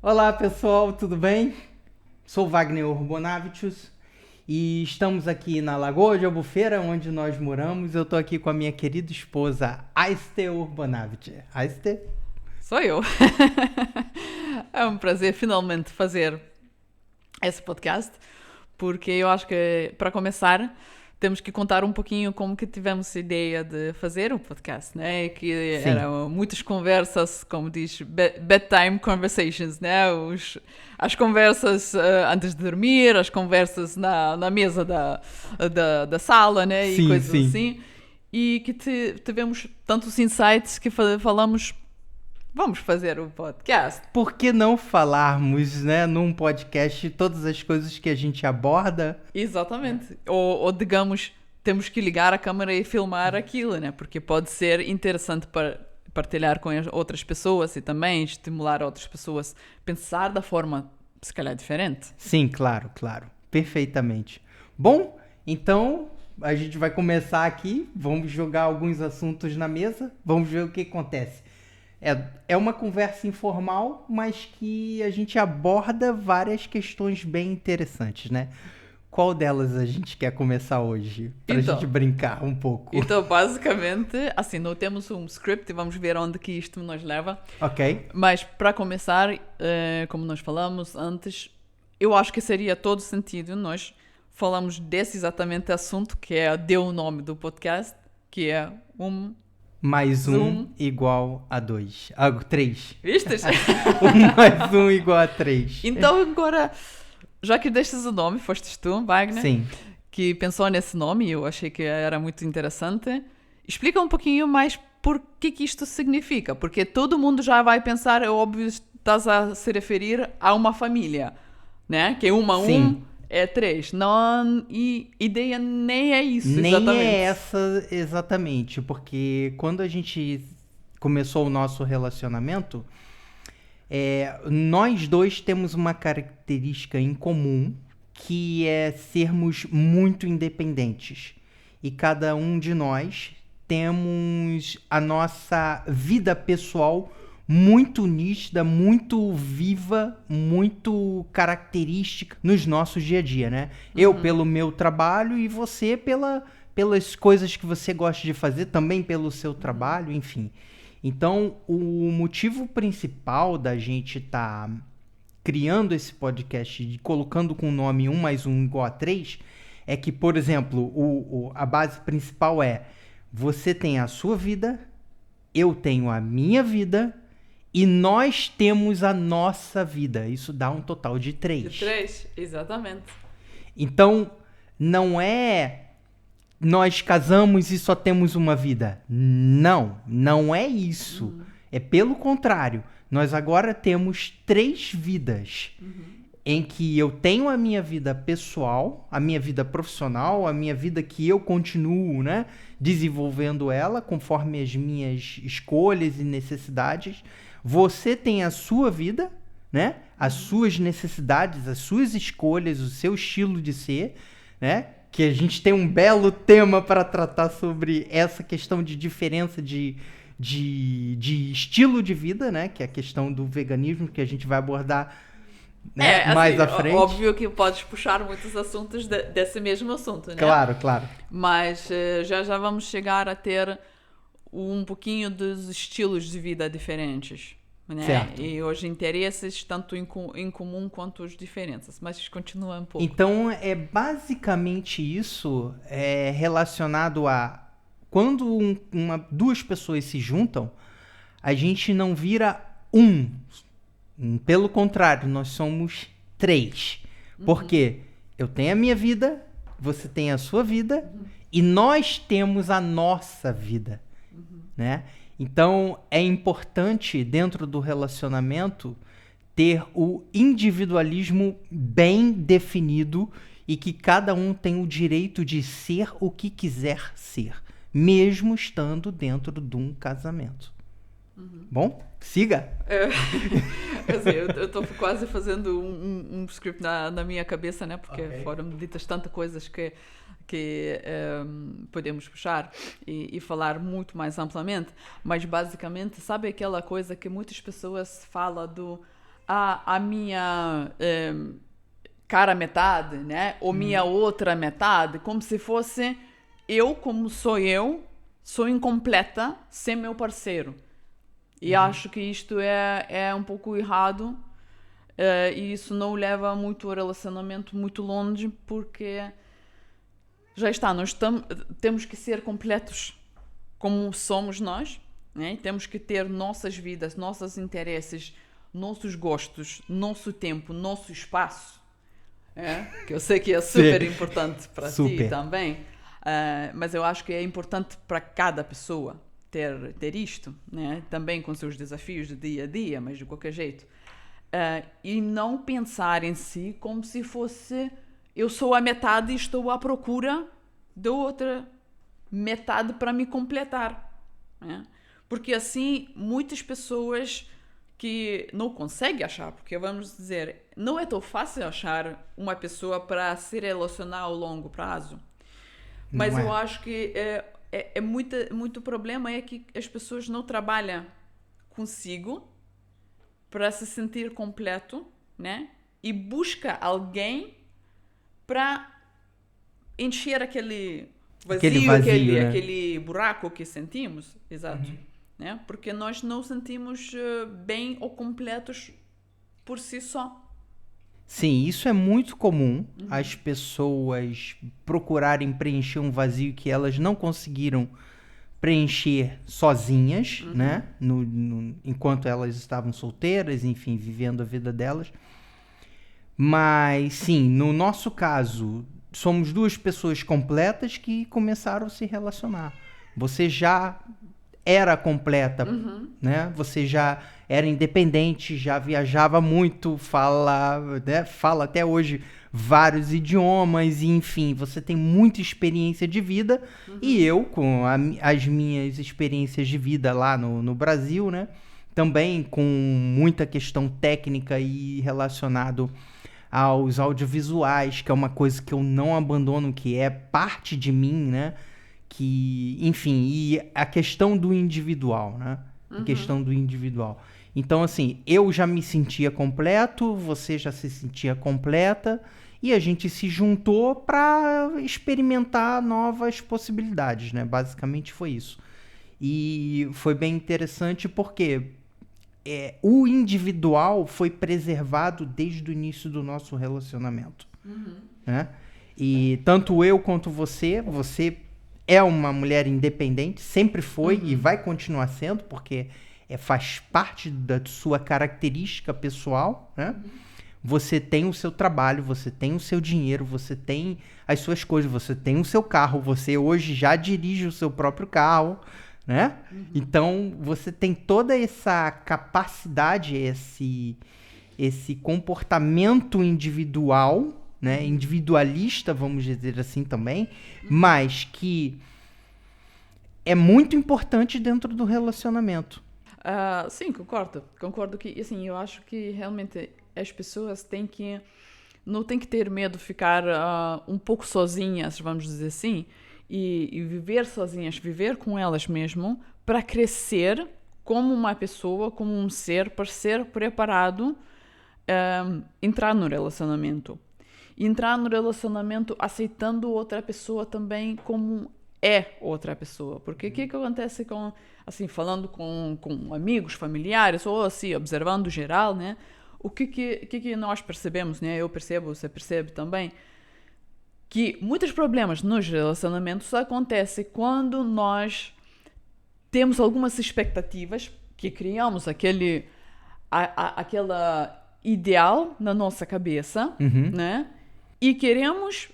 Olá pessoal, tudo bem? Sou Wagner Urbonavicius e estamos aqui na Lagoa de Albufeira, onde nós moramos. Eu tô aqui com a minha querida esposa, Aiste Urbonavicius. Aiste? Sou eu. É um prazer finalmente fazer esse podcast, porque eu acho que, para começar, temos que contar um pouquinho como que tivemos a ideia de fazer o podcast, né? Que Sim, eram muitas conversas, como diz, bedtime conversations, né? As conversas antes de dormir, as conversas na mesa da sala, né? E sim, coisas sim. assim. E que tivemos tantos insights que falamos, vamos fazer o podcast. Por que não falarmos, né, num podcast todas as coisas que a gente aborda? Exatamente. Ou digamos, temos que ligar a câmera e filmar aquilo, né? Porque pode ser interessante para partilhar com as outras pessoas e também estimular outras pessoas a pensar da forma, se calhar, diferente. Sim, claro, claro. Perfeitamente. Bom, então a gente vai começar aqui. Vamos jogar alguns assuntos na mesa. Vamos ver o que acontece. É uma conversa informal, mas que a gente aborda várias questões bem interessantes, né? Qual delas a gente quer começar hoje? Pra gente Então, brincar um pouco. então, basicamente, assim, não temos um script e vamos ver onde que isto nos leva. Ok? Mas, para começar, como nós falamos antes, eu acho que seria todo sentido nós falamos desse exatamente assunto que deu o nome do podcast, que é um Mais um Zoom. igual a dois. Ah, três. Vistes? Um mais um igual a três. Então, agora, já que destes o nome, fostes tu, Wagner, Sim. que pensou nesse nome e eu achei que era muito interessante. Explica um pouquinho mais por que isto significa, porque todo mundo já vai pensar, é óbvio, estás a se referir a uma família, né? Que uma a um Sim. é três. Não, e ideia nem é isso Nem é exatamente. essa exatamente, porque quando a gente começou o nosso relacionamento, nós dois temos uma característica em comum que é sermos muito independentes. E cada um de nós temos a nossa vida pessoal muito nítida, muito viva, muito característica nos nossos dia a dia, né? Eu pelo meu trabalho e você pelas coisas que você gosta de fazer, também pelo seu trabalho, enfim. Então, o motivo principal da gente estar criando esse podcast e colocando com o nome um mais um igual a 3 é que, por exemplo, a base principal é você tem a sua vida, eu tenho a minha vida e nós temos a nossa vida. Isso dá um total de De 3. três, exatamente. Então, não é nós casamos e só temos uma vida. Não, não é isso. É pelo contrário. Nós agora temos 3 vidas. Em que eu tenho a minha vida pessoal, a minha vida profissional, a minha vida que eu continuo, né, desenvolvendo ela conforme as minhas escolhas e necessidades. Você tem a sua vida, né, as suas necessidades, as suas escolhas, o seu estilo de ser, né, que a gente tem um belo tema para tratar sobre essa questão de diferença de estilo de vida, né, que é a questão do veganismo que a gente vai abordar, né, É, mais assim, à frente. óbvio que podes puxar muitos assuntos desse mesmo assunto, né? Claro, claro. Mas já vamos chegar a ter um pouquinho dos estilos de vida diferentes, né? Certo. E os interesses tanto em comum quanto as diferenças. Mas continua um pouco. Então é basicamente isso relacionado a quando duas pessoas se juntam, a gente não vira um. Pelo contrário, nós somos 3. Porque eu tenho a minha vida, você tem a sua vida e nós temos a nossa vida, né? Então é importante dentro do relacionamento ter o individualismo bem definido e que cada um tem o direito de ser o que quiser ser, mesmo estando dentro de um casamento. Bom, siga. É, assim, eu estou quase fazendo um script na minha cabeça, né? Porque Ok. foram ditas tantas coisas que podemos puxar e falar muito mais amplamente. Mas basicamente, sabe aquela coisa que muitas pessoas falam do a minha cara metade, né? Ou minha outra metade, como se fosse eu, como sou eu, sou incompleta sem meu parceiro. E acho que isto é um pouco errado, e isso não leva muito o relacionamento muito longe, porque já está, nós temos que ser completos como somos nós, né? Temos que ter nossas vidas, nossos interesses, nossos gostos, nosso tempo, nosso espaço, que eu sei que é super importante para ti também, mas eu acho que é importante para cada pessoa ter isto, né? Também com seus desafios de dia a dia, mas de qualquer jeito. E não pensar em si como se fosse eu sou a metade e estou à procura da outra metade para me completar, né? Porque assim muitas pessoas que não conseguem achar, porque vamos dizer, não é tão fácil achar uma pessoa para se relacionar ao longo prazo, mas eu acho que muito problema é que as pessoas não trabalham consigo para se sentir completo, né? E busca alguém para encher aquele vazio, né? aquele buraco que sentimos, exato, né? Porque nós não sentimos bem ou completos por si só. Sim, isso é muito comum, as pessoas procurarem preencher um vazio que elas não conseguiram preencher sozinhas, né? Enquanto elas estavam solteiras, enfim, vivendo a vida delas. Mas, sim, no nosso caso, somos duas pessoas completas que começaram a se relacionar. Você já era completa, né? Você já era independente, já viajava muito, fala até hoje vários idiomas, e enfim, você tem muita experiência de vida, e eu, com as minhas experiências de vida lá no Brasil, né? Também com muita questão técnica e relacionado aos audiovisuais, que é uma coisa que eu não abandono, que é parte de mim, né? Que, enfim, e a questão do individual, né? A questão do individual. Então, assim, eu já me sentia completo, você já se sentia completa, e a gente se juntou para experimentar novas possibilidades, né? Basicamente foi isso. E foi bem interessante porque o individual foi preservado desde o início do nosso relacionamento, né? E tanto eu quanto você é uma mulher independente, sempre foi e vai continuar sendo, porque faz parte da sua característica pessoal, né? Você tem o seu trabalho, você tem o seu dinheiro, você tem as suas coisas, você tem o seu carro, você hoje já dirige o seu próprio carro, né? Então, você tem toda essa capacidade, esse comportamento individual, né? Individualista, vamos dizer assim também, mas que é muito importante dentro do relacionamento. Sim, concordo que, assim, eu acho que realmente as pessoas não têm que ter medo de ficar um pouco sozinhas, vamos dizer assim, e viver sozinhas, viver com elas mesmo, para crescer como uma pessoa, como um ser, para ser preparado entrar no relacionamento. Entrar no relacionamento aceitando outra pessoa também como é outra pessoa. Porque o que acontece com, assim, falando com amigos, familiares, ou assim, observando geral, né? O que nós percebemos, né? Eu percebo, você percebe também, que muitos problemas nos relacionamentos acontecem quando nós temos algumas expectativas, que criamos aquela ideal na nossa cabeça, né? E queremos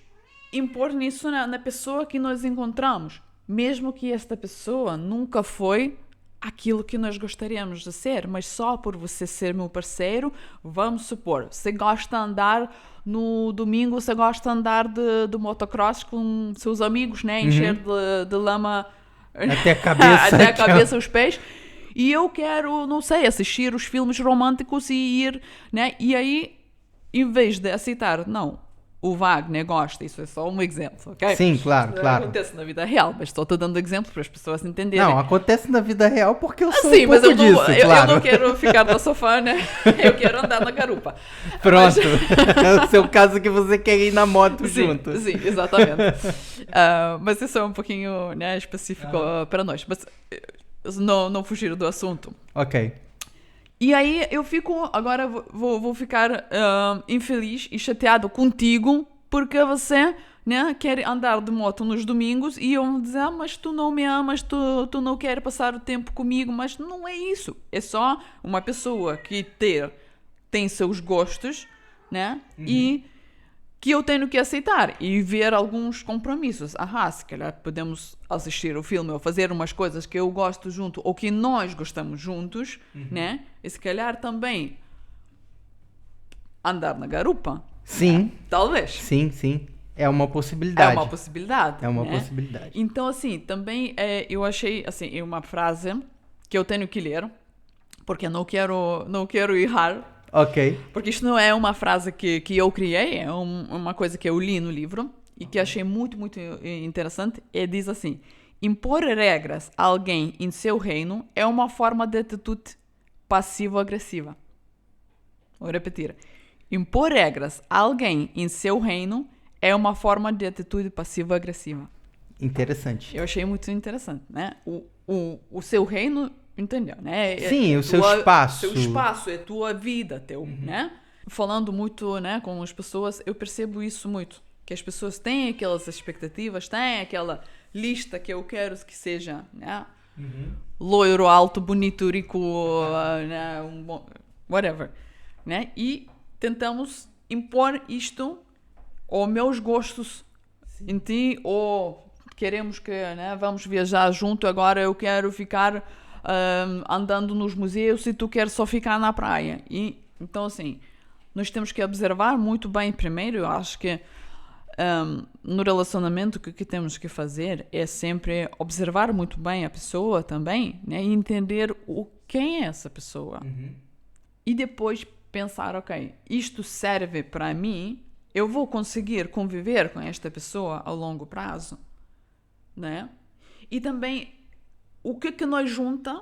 impor nisso na pessoa que nós encontramos, mesmo que esta pessoa nunca foi aquilo que nós gostaríamos de ser, mas só por você ser meu parceiro, vamos supor, você gosta de andar no domingo, você gosta de andar de motocross com seus amigos, né? Encher de lama até a cabeça, até a cabeça, os pés. E eu quero, não sei, assistir os filmes românticos e ir, né? E aí, em vez de aceitar, não, o Wagner gosta, isso é só um exemplo, ok? Sim, claro, Isso claro. acontece na vida real, mas estou dando exemplo para as pessoas entenderem. Não, acontece na vida real porque eu sou Sim, um mas pouco disso, eu claro. não quero ficar no sofá, né? Eu quero andar na garupa. Pronto. É o seu caso que você quer ir na moto junto. Sim, exatamente. Mas isso é um pouquinho, né, específico para nós. Mas não fugir do assunto. Ok. E aí eu fico, agora vou ficar infeliz e chateado contigo porque você, né, quer andar de moto nos domingos e eu vou dizer, mas tu não me amas, tu não quer passar o tempo comigo, mas não é isso. É só uma pessoa que tem seus gostos, né, e que eu tenho que aceitar e ver alguns compromissos. Se calhar podemos assistir o filme ou fazer umas coisas que eu gosto junto ou que nós gostamos juntos, né? E se calhar também andar na garupa. Sim. Talvez. Sim. É uma possibilidade. É uma possibilidade. É uma né? possibilidade. Então, assim, também eu achei, assim, uma frase que eu tenho que ler, porque não quero errar. Ok. Porque isto não é uma frase que eu criei, é uma coisa que eu li no livro e que achei muito, muito interessante. E diz assim: impor regras a alguém em seu reino é uma forma de atitude passivo-agressiva. Vou repetir. Impor regras a alguém em seu reino é uma forma de atitude passivo-agressiva. Interessante. Eu achei muito interessante, né? O seu reino, entendeu, né? Sim, o seu espaço. Seu espaço, é tua vida, né? Falando muito, né, com as pessoas, eu percebo isso muito. Que as pessoas têm aquelas expectativas, têm aquela lista que eu quero que seja, né? Loiro, alto, bonito, rico, né? Whatever, né? E tentamos impor isto ou meus gostos em ti, ou queremos que, né, vamos viajar junto, agora eu quero ficar andando nos museus e tu queres só ficar na praia. E, então, assim, nós temos que observar muito bem primeiro. Eu acho que no relacionamento o que temos que fazer é sempre observar muito bem a pessoa também, né, e entender quem é essa pessoa. E depois pensar, ok, isto serve para mim, eu vou conseguir conviver com esta pessoa a longo prazo, né? E também o que nos junta,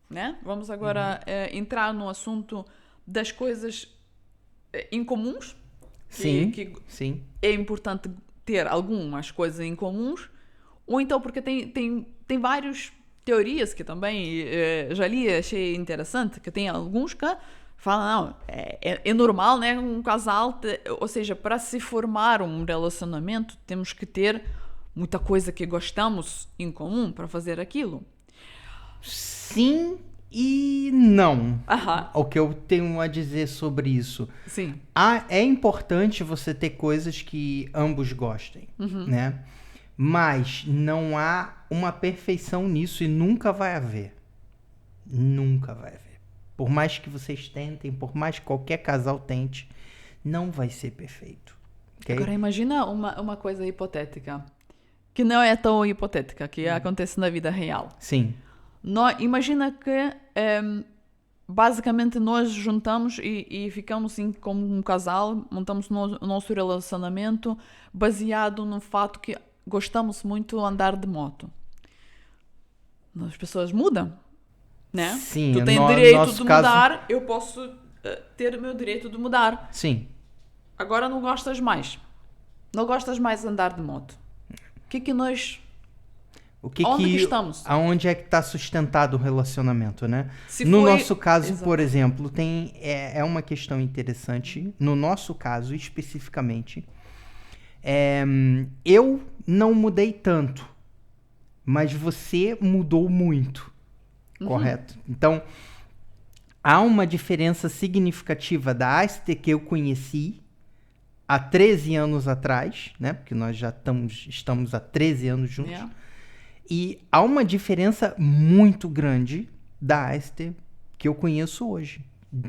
né? Vamos agora entrar no assunto das coisas incomuns. Sim. É importante ter algumas coisas em comuns, ou então porque tem várias teorias que também já li e achei interessante, que tem alguns que falam, não, é normal, né, um casal, ou seja, para se formar um relacionamento, temos que ter muita coisa que gostamos em comum para fazer aquilo. Sim e não. Aham. O que eu tenho a dizer sobre isso. Sim. É importante você ter coisas que ambos gostem, né? Mas não há uma perfeição nisso e nunca vai haver. Nunca vai haver. Por mais que vocês tentem, por mais que qualquer casal tente, não vai ser perfeito. Okay? Agora imagina uma coisa hipotética, que não é tão hipotética, que acontece na vida real. Sim. Imagina que basicamente nós juntamos e ficamos assim como um casal, montamos o nosso relacionamento baseado no fato que gostamos muito de andar de moto. As pessoas mudam, né? Sim, tu tens direito de mudar, eu posso ter o meu direito de mudar. Sim. Agora não gostas mais de andar de moto. O que nós... Onde que estamos? Aonde é que está sustentado o relacionamento, né? Nosso caso, Exato. por exemplo, é uma questão interessante. No nosso caso, especificamente, eu não mudei tanto, mas você mudou muito, correto? Então, há uma diferença significativa da Aster que eu conheci há 13 anos atrás, né? Porque nós já estamos há 13 anos juntos. Yeah. E há uma diferença muito grande da Aster que eu conheço hoje,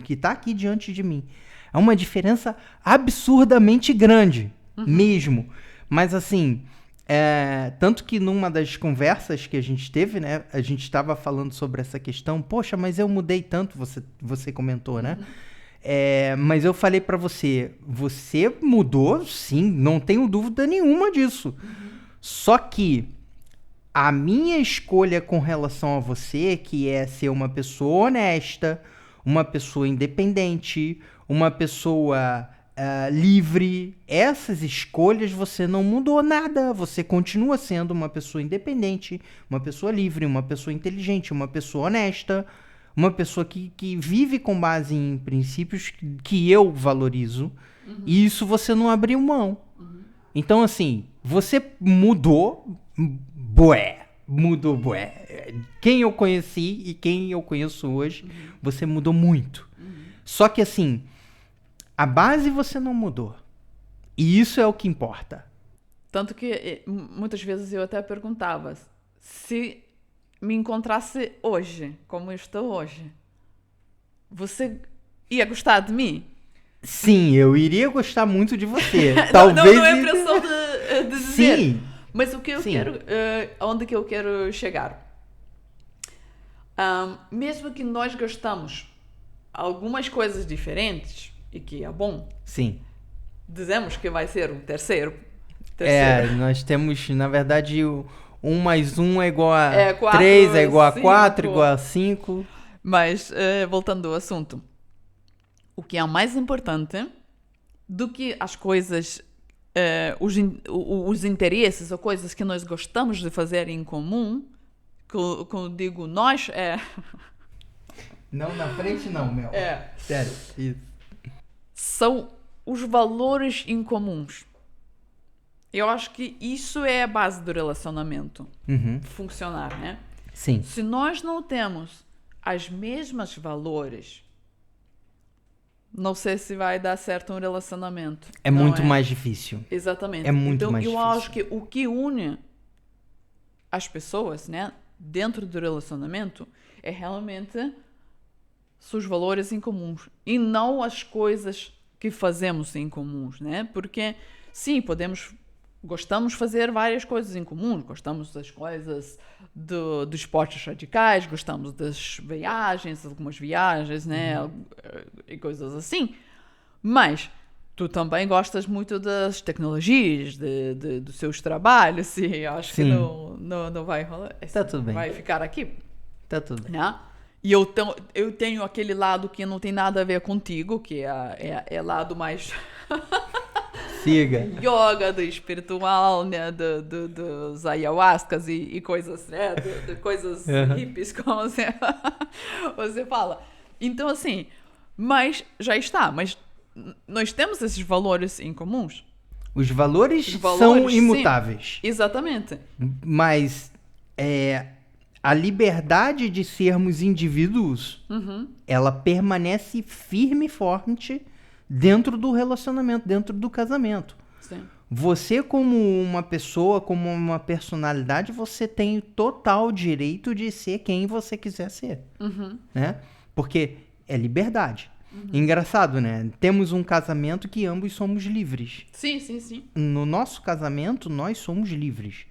que está aqui diante de mim. É uma diferença absurdamente grande, mesmo. Mas assim, tanto que numa das conversas que a gente teve, né, a gente estava falando sobre essa questão. Poxa, mas eu mudei tanto, você comentou, né? Mas eu falei pra você, você mudou, sim, não tenho dúvida nenhuma disso. Só que a minha escolha com relação a você, que é ser uma pessoa honesta, uma pessoa independente, uma pessoa livre, essas escolhas você não mudou nada. Você continua sendo uma pessoa independente, uma pessoa livre, uma pessoa inteligente, uma pessoa honesta, uma pessoa que vive com base em princípios que eu valorizo. E isso você não abriu mão. Então, assim, você mudou, mudou, bué. Quem eu conheci e quem eu conheço hoje, você mudou muito. Só que, assim, a base você não mudou. E isso é o que importa. Tanto que muitas vezes eu até perguntava se me encontrasse hoje, como eu estou hoje, você ia gostar de mim? Sim, eu iria gostar muito de você. Talvez não é pressão de dizer. Sim. Mas o que eu quero, onde que eu quero chegar? Mesmo que nós gostamos algumas coisas diferentes, e que é bom, Sim. dizemos que vai ser o terceiro. Nós temos, na verdade, 1 mais 1 é igual a 4, 3, é igual a 5. 4, igual a 5. Mas, voltando ao assunto, o que é mais importante do que as coisas, os interesses ou coisas que nós gostamos de fazer em comum, quando digo nós, Não, na frente não, Mel. Sério, isso. São os valores incomuns. Eu acho que isso é a base do relacionamento funcionar, né? Sim. Se nós não temos as mesmas valores, não sei se vai dar certo um relacionamento. É muito mais difícil. Exatamente. É muito então, mais eu difícil. acho que o que une as pessoas, né, dentro do relacionamento, é realmente seus valores em comuns e não as coisas que fazemos em comuns, né? Porque sim, gostamos de fazer várias coisas em comum, gostamos das coisas dos esportes radicais, gostamos das viagens, algumas viagens, né? E coisas assim. Mas tu também gostas muito das tecnologias, dos seus trabalhos, e eu acho que não vai rolar. Tá tudo bem. Vai ficar aqui. Tá tudo bem. Né? E eu tenho aquele lado que não tem nada a ver contigo, que é lado mais Siga. yoga, do espiritual, né? Dos ayahuascas e coisas, né? De coisas hippies, como você fala. Então, assim, mas já está. Mas nós temos esses valores em comuns? Os valores são imutáveis. Sim, exatamente. Mas a liberdade de sermos indivíduos, ela permanece firme e forte dentro do relacionamento, dentro do casamento. Sim. Você, como uma pessoa, como uma personalidade, você tem total direito de ser quem você quiser ser. Né? Porque é liberdade. Engraçado, né? Temos um casamento que ambos somos livres. Sim, sim, sim. No nosso casamento, nós somos livres.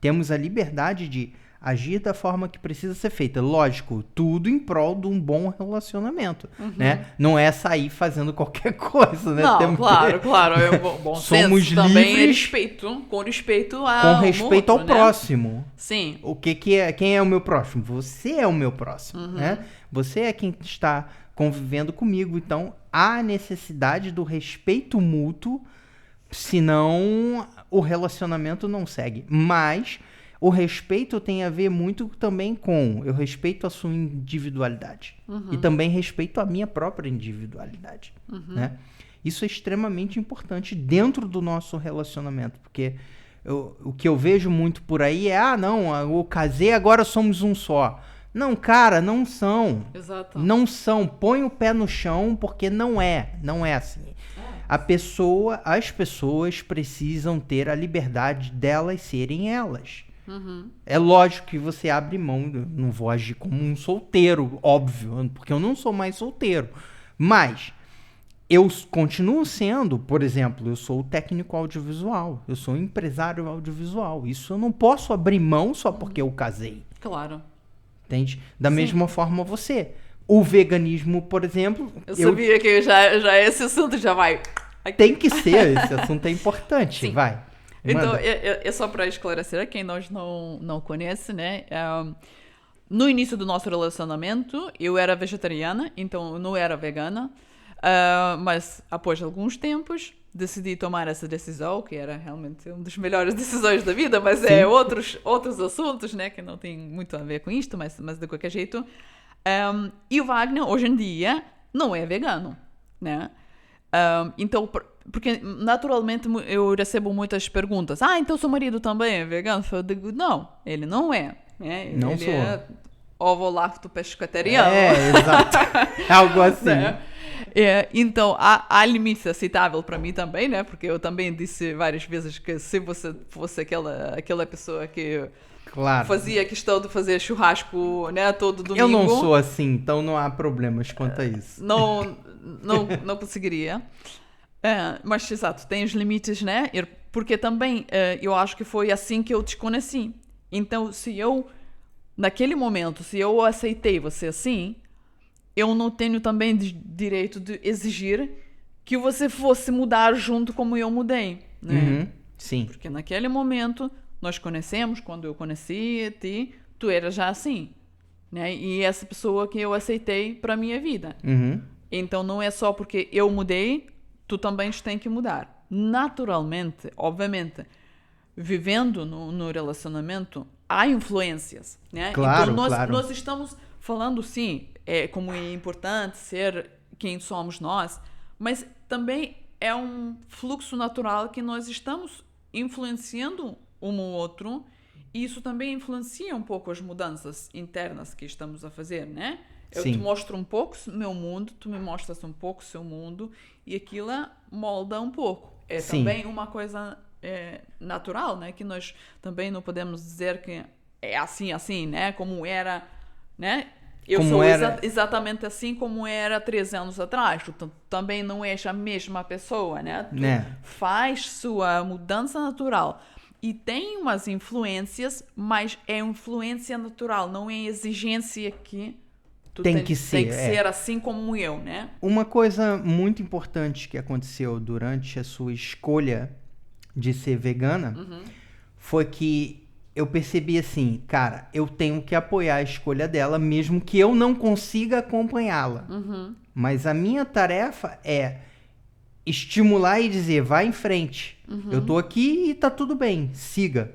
Temos a liberdade de agir da forma que precisa ser feita. Lógico, tudo em prol de um bom relacionamento, né? Não é sair fazendo qualquer coisa, né? Não, claro. É bom somos senso também é livres respeito, com respeito ao próximo. Sim. Quem é o meu próximo? Você é o meu próximo, né? Você é quem está convivendo comigo. Então, há necessidade do respeito mútuo, senão o relacionamento não segue. Mas o respeito tem a ver muito também com eu respeito a sua individualidade e também respeito a minha própria individualidade, né? Isso é extremamente importante dentro do nosso relacionamento, porque o que eu vejo muito por aí é não, eu casei, agora somos um só. Não, cara, não são. Exato. Não são. Põe o pé no chão, porque não é assim. As pessoas precisam ter a liberdade delas serem elas. É lógico que você abre mão, não vou agir como um solteiro, óbvio, porque eu não sou mais solteiro. Mas eu continuo sendo, por exemplo, eu sou técnico audiovisual, eu sou empresário audiovisual. Isso eu não posso abrir mão só porque eu casei. Claro. Entende? Da mesma forma você. O veganismo, por exemplo... Eu sabia que já esse assunto já vai... Tem que ser, esse assunto é importante, Sim. vai. Então, Manda. é só para esclarecer a quem nós não conhece, né? No início do nosso relacionamento, eu era vegetariana, então eu não era vegana. Mas, após alguns tempos, decidi tomar essa decisão, que era realmente uma das melhores decisões da vida, mas Sim. outros assuntos, né? Que não tem muito a ver com isto, mas de qualquer jeito. E o Wagner, hoje em dia, não é vegano, né? Então, porque naturalmente eu recebo muitas perguntas. Então seu marido também é vegano? Eu digo, não, ele não é. Né? Não ele sou. é ovo-lacto-pescatariano. Exato. Algo assim. Né? Então, há limites aceitáveis para mim também, né? Porque eu também disse várias vezes que se você fosse aquela pessoa que Claro. fazia questão de fazer churrasco, né, todo domingo... Eu não sou assim, então não há problemas quanto a isso. Não conseguiria. Mas, exato, tem os limites, né? Porque também eu acho que foi assim que eu te conheci. Então, naquele momento, se eu aceitei você assim, eu não tenho também direito de exigir que você fosse mudar junto como eu mudei, né? Uhum, sim. Porque naquele momento, nós conhecemos, quando eu conheci ti, tu era já assim, né? E essa pessoa que eu aceitei para minha vida. Uhum. Então, não é só porque eu mudei, tu também tens que mudar. Naturalmente, obviamente, vivendo no relacionamento, há influências, né? Claro, então, claro. nós estamos falando, sim, como é importante ser quem somos nós, mas também é um fluxo natural que nós estamos influenciando um ao outro, e isso também influencia um pouco as mudanças internas que estamos a fazer, né? Eu Sim. te mostro um pouco o meu mundo, tu me mostras um pouco o seu mundo, e aquilo molda um pouco. É Sim. também uma coisa natural, né? Que nós também não podemos dizer que é assim, né? Como era, né? Eu Como sou era... exatamente assim como era 3 anos atrás. Tu também não és a mesma pessoa, né? Tu faz sua mudança natural. E tem umas influências, mas é influência natural, não é exigência que tu tem que ser assim como eu, né? Uma coisa muito importante que aconteceu durante a sua escolha de ser vegana foi que eu percebi assim, cara, eu tenho que apoiar a escolha dela, mesmo que eu não consiga acompanhá-la. Mas a minha tarefa é estimular e dizer, vai em frente. Eu tô aqui e tá tudo bem, siga.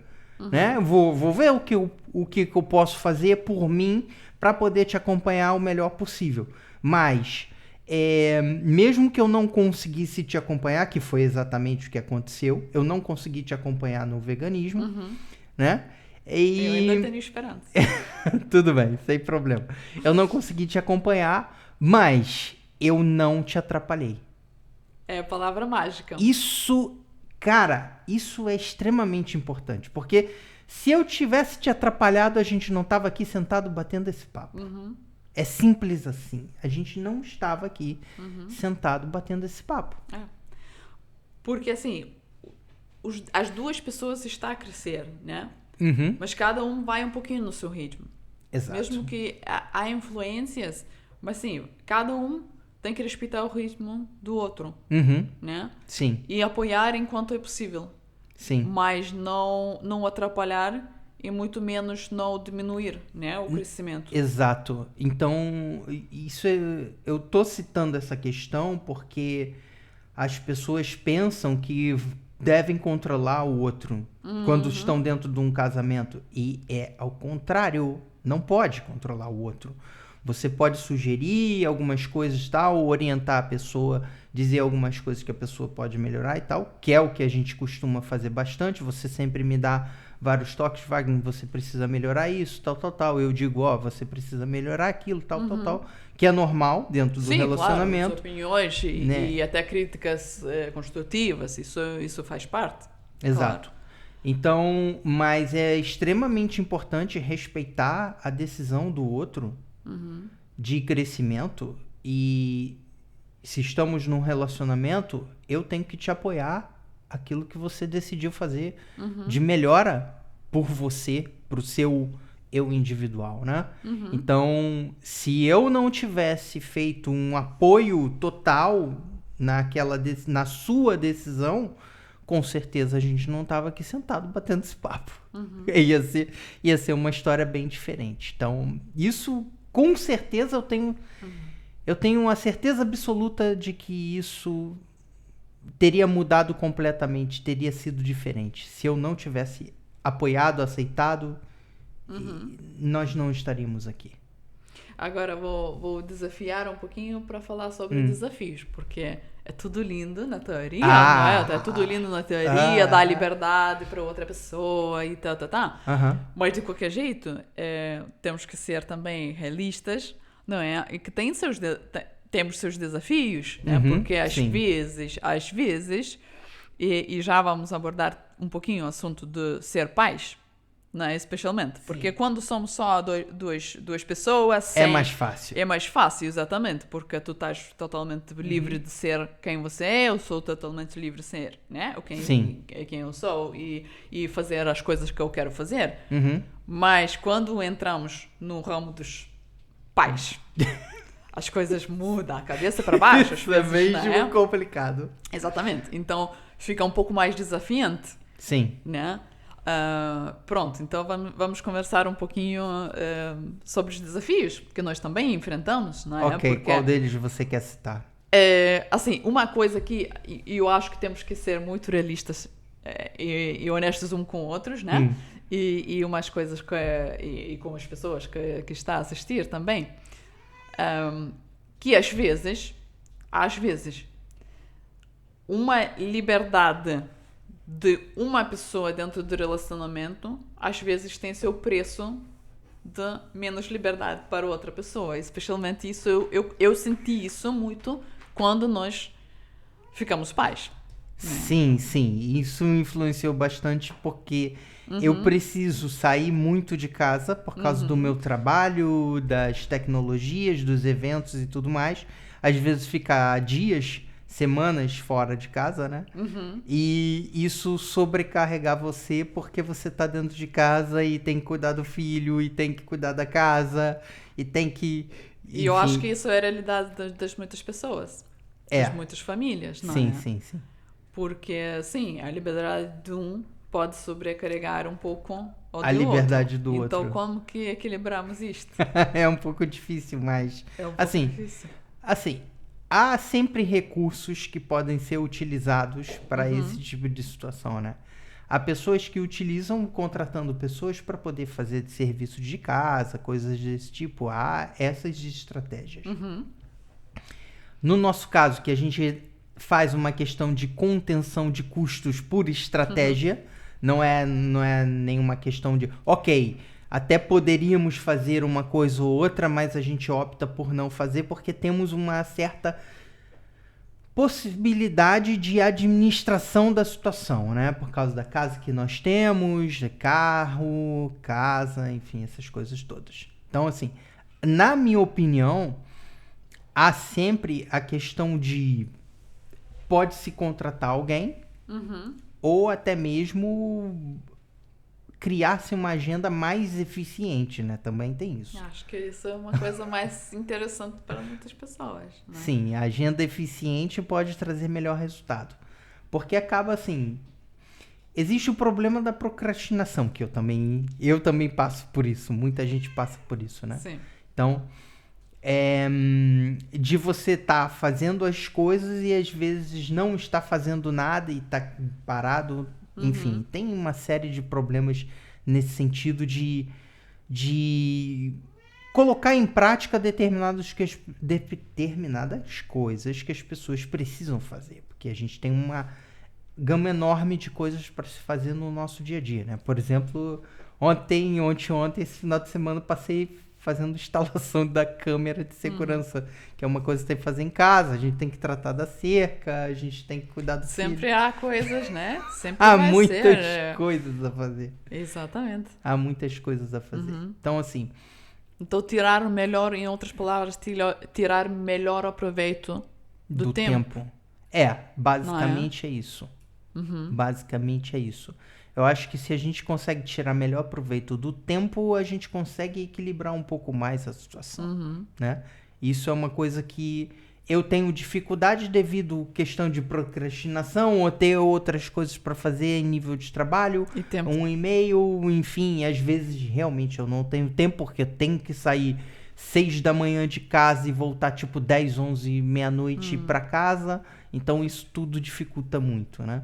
Né? Vou ver o que eu posso fazer por mim para poder te acompanhar o melhor possível. Mas, mesmo que eu não conseguisse te acompanhar, que foi exatamente o que aconteceu, eu não consegui te acompanhar no veganismo, né? Eu ainda tenho esperança. Tudo bem, sem problema. Eu não consegui te acompanhar, mas eu não te atrapalhei. É a palavra mágica. Isso, cara, isso é extremamente importante, porque se eu tivesse te atrapalhado, a gente não estava aqui sentado batendo esse papo. É simples assim. A gente não estava aqui sentado batendo esse papo. Porque assim, as duas pessoas estão a crescer, né? Mas cada um vai um pouquinho no seu ritmo. Exato. Mesmo que há influências, mas sim, cada um tem que respeitar o ritmo do outro, né? Sim. E apoiar enquanto é possível. Sim. Mas não atrapalhar e muito menos não diminuir, né, o crescimento. Exato. Então, eu tô citando essa questão porque as pessoas pensam que devem controlar o outro quando estão dentro de um casamento. E é ao contrário. Não pode controlar o outro. Você pode sugerir algumas coisas, tal, orientar a pessoa, dizer algumas coisas que a pessoa pode melhorar e tal, que é o que a gente costuma fazer bastante. Você sempre me dá vários toques, Wagner, você precisa melhorar isso, tal. Eu digo, você precisa melhorar aquilo, tal, que é normal dentro do relacionamento. Claro, opiniões e até críticas construtivas, isso faz parte. Exato. Claro. Então, mas é extremamente importante respeitar a decisão do outro de crescimento, e se estamos num relacionamento, eu tenho que te apoiar aquilo que você decidiu fazer de melhora por você, pro seu eu individual, né? Então, se eu não tivesse feito um apoio total na sua decisão, com certeza a gente não estava aqui sentado batendo esse papo. Ia ser uma história bem diferente. Então, isso, com certeza, eu tenho a certeza absoluta de que isso teria mudado completamente, teria sido diferente. Se eu não tivesse apoiado, aceitado, nós não estaríamos aqui. Agora vou desafiar um pouquinho para falar sobre desafios, porque é tudo lindo na teoria, não é? É tudo lindo na teoria, dar liberdade para outra pessoa e tal. Mas de qualquer jeito, temos que ser também realistas, não é? E que temos seus desafios, né? Porque às vezes, e já vamos abordar um pouquinho o assunto de ser pais, não é? Especialmente, porque quando somos só duas pessoas... É mais fácil. É mais fácil, exatamente, porque tu estás totalmente livre de ser quem você é, eu sou totalmente livre de ser, né? Quem eu sou e fazer as coisas que eu quero fazer. Mas quando entramos no ramo dos pais... As coisas mudam, a cabeça para baixo. Isso é mesmo complicado. Exatamente. Então, fica um pouco mais desafiante. Sim. Né? Pronto, então vamos conversar um pouquinho sobre os desafios que nós também enfrentamos, não é? Ok, porque, qual deles você quer citar? Assim, uma coisa que eu acho que temos que ser muito realistas e honestos um com outros, né? E umas coisas e com as pessoas que está a assistir também. Que às vezes uma liberdade de uma pessoa dentro do relacionamento às vezes tem seu preço de menos liberdade para outra pessoa, especialmente isso eu senti isso muito quando nós ficamos pais, né? Sim, isso influenciou bastante porque eu preciso sair muito de casa por causa do meu trabalho, das tecnologias, dos eventos e tudo mais. Às vezes ficar dias, semanas fora de casa, né? E isso sobrecarregar você porque você tá dentro de casa e tem que cuidar do filho e tem que cuidar da casa e tem que... Enfim. E eu acho que isso é a realidade das muitas pessoas, das muitas famílias, não é? Sim. Porque, sim, a liberdade de um pode sobrecarregar um pouco a liberdade do outro. Então, como que equilibramos isto? É um pouco difícil, mas... É um pouco difícil. Assim, há sempre recursos que podem ser utilizados para esse tipo de situação, né? Há pessoas que utilizam contratando pessoas para poder fazer serviço de casa, coisas desse tipo. Há essas estratégias. No nosso caso, que a gente faz uma questão de contenção de custos por estratégia, não é nenhuma questão de, ok, até poderíamos fazer uma coisa ou outra, mas a gente opta por não fazer porque temos uma certa possibilidade de administração da situação, né? Por causa da casa que nós temos, de carro, casa, enfim, essas coisas todas. Então, assim, na minha opinião, há sempre a questão de pode-se contratar alguém ou até mesmo criar-se uma agenda mais eficiente, né? Também tem isso. Acho que isso é uma coisa mais interessante para muitas pessoas, né? Sim, a agenda eficiente pode trazer melhor resultado. Porque acaba assim... Existe o problema da procrastinação, que eu também passo por isso. Muita gente passa por isso, né? Sim. Então, de você estar fazendo as coisas e às vezes não estar fazendo nada e estar parado... Enfim, tem uma série de problemas nesse sentido de colocar em prática determinadas coisas que as pessoas precisam fazer. Porque a gente tem uma gama enorme de coisas para se fazer no nosso dia a dia, né? Por exemplo, ontem, esse final de semana, passei fazendo instalação da câmera de segurança, que é uma coisa que tem que fazer em casa. A gente tem que tratar da cerca, a gente tem que cuidar do filho. Sempre há coisas, né? Sempre há vai muitas ser, coisas a fazer. Exatamente. Há muitas coisas a fazer. Então, assim... Então, tirar melhor, em outras palavras, tirar melhor o proveito do tempo. Basicamente é isso. Basicamente é isso. Eu acho que se a gente consegue tirar melhor proveito do tempo, a gente consegue equilibrar um pouco mais a situação, né? Isso é uma coisa que eu tenho dificuldade devido à questão de procrastinação ou ter outras coisas para fazer em nível de trabalho, E tempo. um e-mail, enfim, às vezes realmente eu não tenho tempo porque eu tenho que sair 6 da manhã de casa e voltar tipo 10, 11, meia-noite para casa, então isso tudo dificulta muito, né?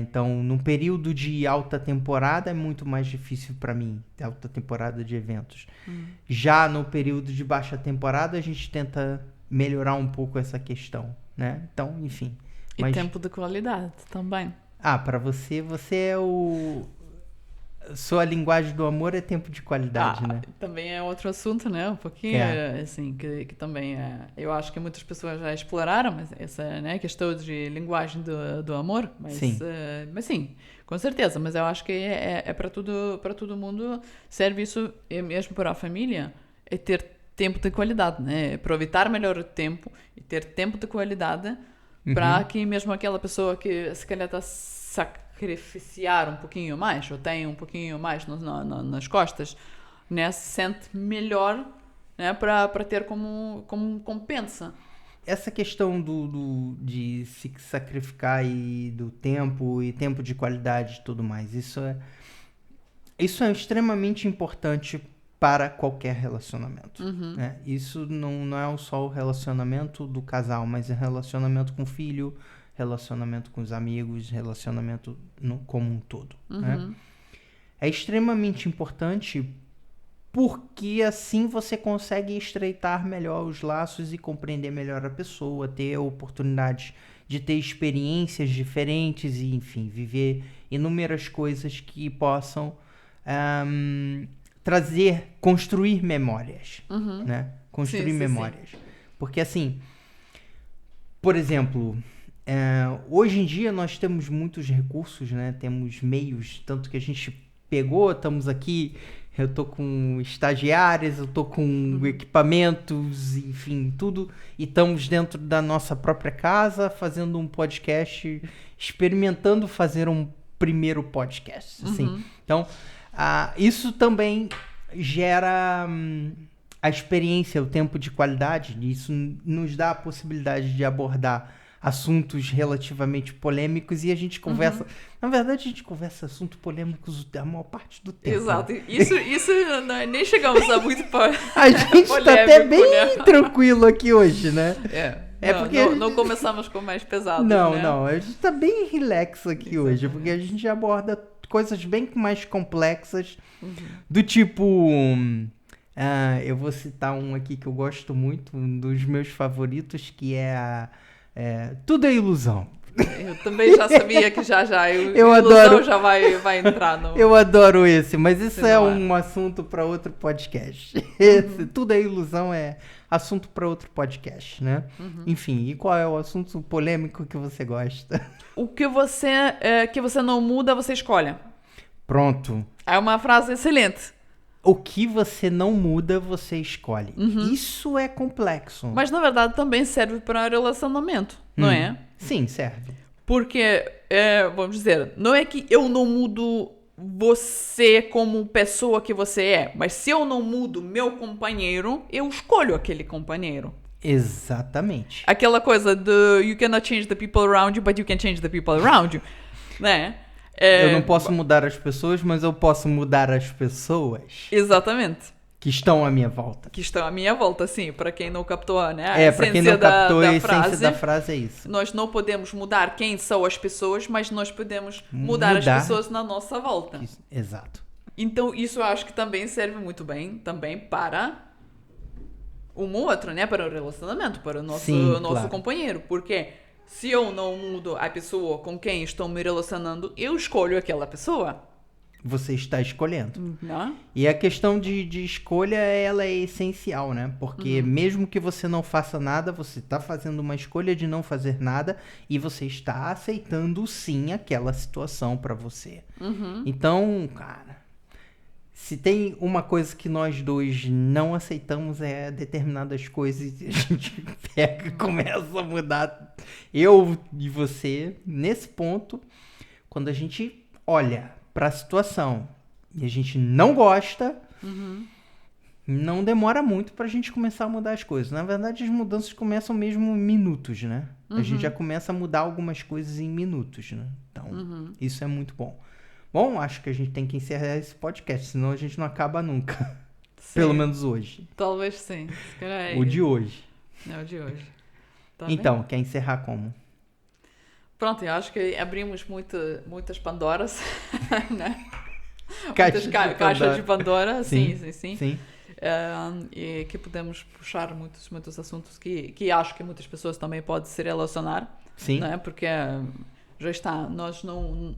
Então, num período de alta temporada é muito mais difícil para mim, alta temporada de eventos. Já no período de baixa temporada a gente tenta melhorar um pouco essa questão, né? Então, enfim. E tempo de qualidade também. Para você é o... Sua linguagem do amor é tempo de qualidade, né? Também é outro assunto, né? Um pouquinho, assim, que também eu acho que muitas pessoas já exploraram, mas essa, né, questão de linguagem do amor, mas sim. Mas sim, com certeza, mas eu acho que é para todo mundo, serve isso mesmo para a família, é ter tempo de qualidade, né? Aproveitar melhor o tempo e ter tempo de qualidade para que mesmo aquela pessoa que se calhar está sacrificar um pouquinho mais, ou tem um pouquinho mais nas costas, né, se sente melhor, né, para ter como compensa. Essa questão de se sacrificar e do tempo e tempo de qualidade e tudo mais, isso é extremamente importante para qualquer relacionamento. Né? Isso não é só o relacionamento do casal, mas é relacionamento com o filho, relacionamento com os amigos, relacionamento como um todo. Né? É extremamente importante porque assim você consegue estreitar melhor os laços e compreender melhor a pessoa, ter oportunidades de ter experiências diferentes e, enfim, viver inúmeras coisas que possam construir memórias, né? Construir memórias. Sim. Porque, assim, por exemplo, hoje em dia nós temos muitos recursos, né? Temos meios, tanto que a gente estamos aqui, eu tô com estagiárias, eu tô com equipamentos, enfim, tudo, e estamos dentro da nossa própria casa fazendo um podcast, experimentando fazer um primeiro podcast, assim. Então, isso também gera a experiência, o tempo de qualidade. Isso nos dá a possibilidade de abordar assuntos relativamente polêmicos e a gente conversa... Na verdade, a gente conversa assuntos polêmicos a maior parte do tempo. Exato. Né? Isso nem chegamos a muito A gente tá até bem tranquilo aqui hoje, né? Porque não começamos com mais pesado, Não. A gente tá bem relax aqui hoje, porque a gente aborda coisas bem mais complexas, do tipo... eu vou citar um aqui que eu gosto muito, um dos meus favoritos, que é Tudo é Ilusão. Eu também já sabia que já eu adoro, já vai entrar no... Eu adoro esse, mas isso é um assunto para outro podcast. Tudo é Ilusão é assunto para outro podcast, né? Enfim, e qual é o assunto polêmico que você gosta? O que você não muda, você escolhe. Pronto. É uma frase excelente. O que você não muda, você escolhe. Isso é complexo. Mas, na verdade, também serve para relacionamento, não é? Sim, serve. Porque, vamos dizer, não é que eu não mudo você como pessoa que você é, mas se eu não mudo meu companheiro, eu escolho aquele companheiro. Exatamente. Aquela coisa de you cannot change the people around you, but you can change the people around you, né? Eu não posso mudar as pessoas, mas eu posso mudar as pessoas. Exatamente. Que estão à minha volta. Que estão à minha volta, sim. Para quem não captou, né? Para quem não captou, a essência da frase é isso. Nós não podemos mudar quem são as pessoas, mas nós podemos mudar as pessoas na nossa volta. Exato. Então, isso eu acho que também serve muito bem também para um outro, né? Para o relacionamento, para o nosso companheiro. Porque... se eu não mudo a pessoa com quem estou me relacionando, eu escolho aquela pessoa. Você está escolhendo. Não? E a questão de escolha, ela é essencial, né? Porque mesmo que você não faça nada, você está fazendo uma escolha de não fazer nada e você está aceitando, sim, aquela situação para você. Então, cara... se tem uma coisa que nós dois não aceitamos é determinadas coisas e a gente pega e começa a mudar, eu e você, nesse ponto, quando a gente olha para a situação e a gente não gosta, não demora muito pra gente começar a mudar as coisas. Na verdade, as mudanças começam mesmo em minutos, né? A gente já começa a mudar algumas coisas em minutos, né? Então, isso é muito bom. Bom, acho que a gente tem que encerrar esse podcast, senão a gente não acaba nunca. Sim. Pelo menos hoje. Talvez sim. Se calhar é O de hoje. É o de hoje. Tá Então, bem? quer encerrar como? Pronto, eu acho que abrimos muitas Pandoras, né? Caixa Muitas de caixas de Pandora. Pandora, sim. Sim. E que podemos puxar muitos assuntos que acho que muitas pessoas também podem se relacionar, Sim. né? Porque já está, nós não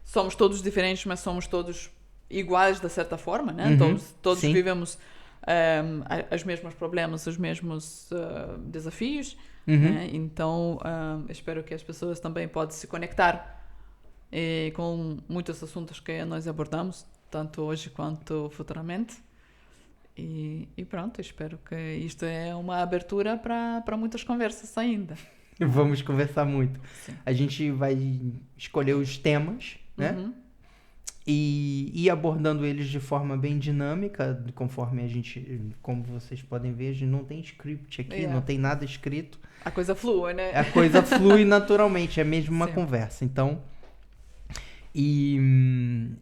somos todos diferentes, mas somos todos iguais de certa forma, né? Todos Sim. vivemos os mesmos problemas, os mesmos desafios, né? Então espero que as pessoas também possam se conectar com muitos assuntos que nós abordamos, tanto hoje quanto futuramente. E pronto, espero que isto é uma abertura para muitas conversas ainda. Vamos conversar muito. Sim. A gente vai escolher os temas, né? E ir abordando eles de forma bem dinâmica, conforme a gente, como vocês podem ver, a gente não tem script aqui, não tem nada escrito. A coisa flui, né? A coisa flui naturalmente, é mesmo uma Sim. conversa. Então,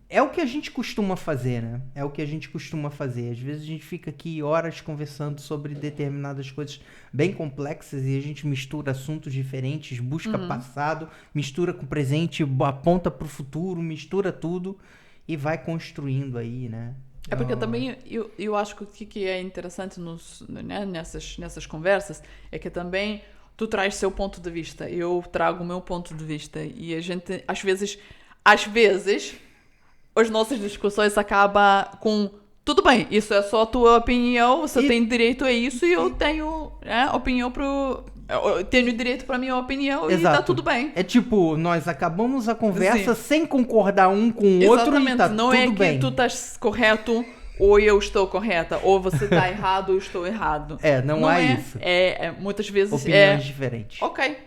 é o que a gente costuma fazer, né? É o que a gente costuma fazer. Às vezes a gente fica aqui horas conversando sobre determinadas coisas bem complexas e a gente mistura assuntos diferentes, busca passado, mistura com presente, aponta para o futuro, mistura tudo e vai construindo aí, né? É porque também eu acho que o que é interessante né, nessas conversas é que também tu traz seu ponto de vista, eu trago o meu ponto de vista e a gente, às vezes, as nossas discussões acabam com tudo bem, isso é só a tua opinião, você tem direito a isso e eu tenho opinião eu tenho direito para minha opinião. Exato. E tá tudo bem. É tipo, nós acabamos a conversa sem concordar um com o outro e tá não tudo é bem. Que tu estás correto ou eu estou correta, ou você tá errado ou eu estou errado. Não há isso. Muitas vezes opiniões diferentes. Ok,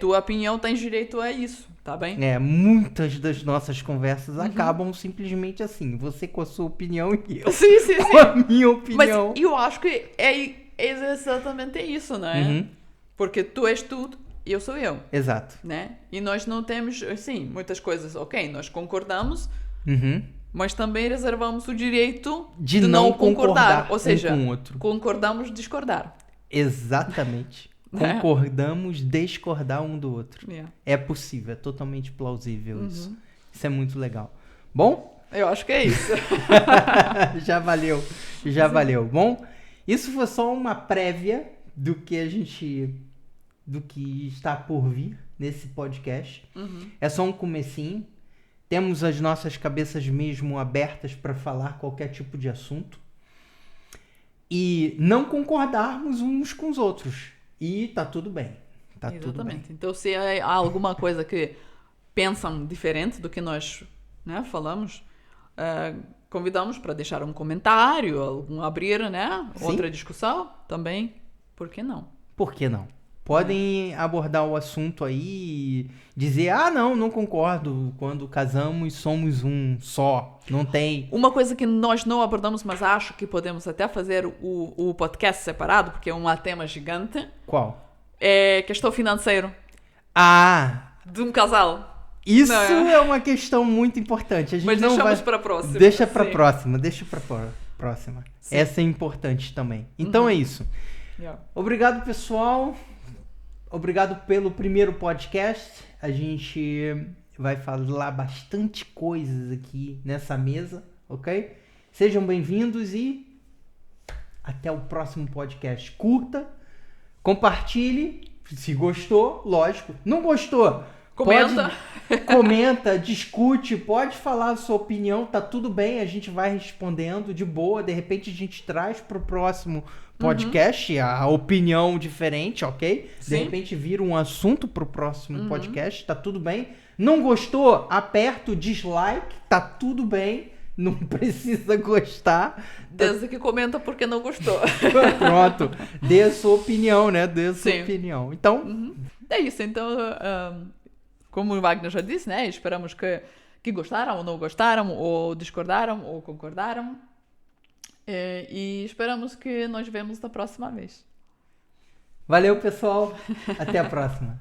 tua opinião tem direito a isso, tá bem? Muitas das nossas conversas acabam simplesmente assim, você com a sua opinião e eu sim. com a minha opinião. Mas eu acho que é exatamente isso, não é? Porque tu és tu e eu sou eu. Exato. Né? E nós não temos, assim, muitas coisas, ok, nós concordamos, mas também reservamos o direito de não concordar. Ou seja, com o outro. Concordamos discordar. Exatamente. Concordamos discordar um do outro. Yeah. É possível, é totalmente plausível isso. Isso é muito legal. Bom? Eu acho que é isso. Já valeu. Bom, isso foi só uma prévia do que está por vir nesse podcast. É só um comecinho. Temos as nossas cabeças mesmo abertas para falar qualquer tipo de assunto. E não concordarmos uns com os outros. E tá tudo bem. Exatamente. Tudo bem. Então, se há alguma coisa que pensam diferente do que nós falamos, convidamos para deixar um comentário, abrir outra discussão também. Por que não? Por que não? Podem abordar o assunto aí e dizer, não concordo, quando casamos somos um só, não tem... Uma coisa que nós não abordamos, mas acho que podemos até fazer o podcast separado, porque é um tema gigante. Qual? É questão financeira. De um casal. Isso é uma questão muito importante. A gente mas não deixamos para a próxima. Deixa para a próxima. Sim. Essa é importante também. Então é isso. Obrigado, pessoal. Obrigado pelo primeiro podcast. A gente vai falar bastante coisas aqui nessa mesa, ok? Sejam bem-vindos e até o próximo podcast. Curta, compartilhe, se gostou, lógico. Não gostou? Comenta, discute, pode falar a sua opinião, tá tudo bem, a gente vai respondendo de boa, de repente a gente traz pro próximo podcast a opinião diferente, ok? Sim. De repente vira um assunto pro próximo podcast, tá tudo bem. Não gostou? Aperta o dislike, tá tudo bem, não precisa gostar. Desde que comenta porque não gostou. Pronto, dê a sua opinião, né? Dê a sua opinião. Então... É isso, então... como o Wagner já disse, esperamos que que gostaram ou não gostaram, ou discordaram ou concordaram. E esperamos que nos vemos da próxima vez. Valeu, pessoal. Até a próxima.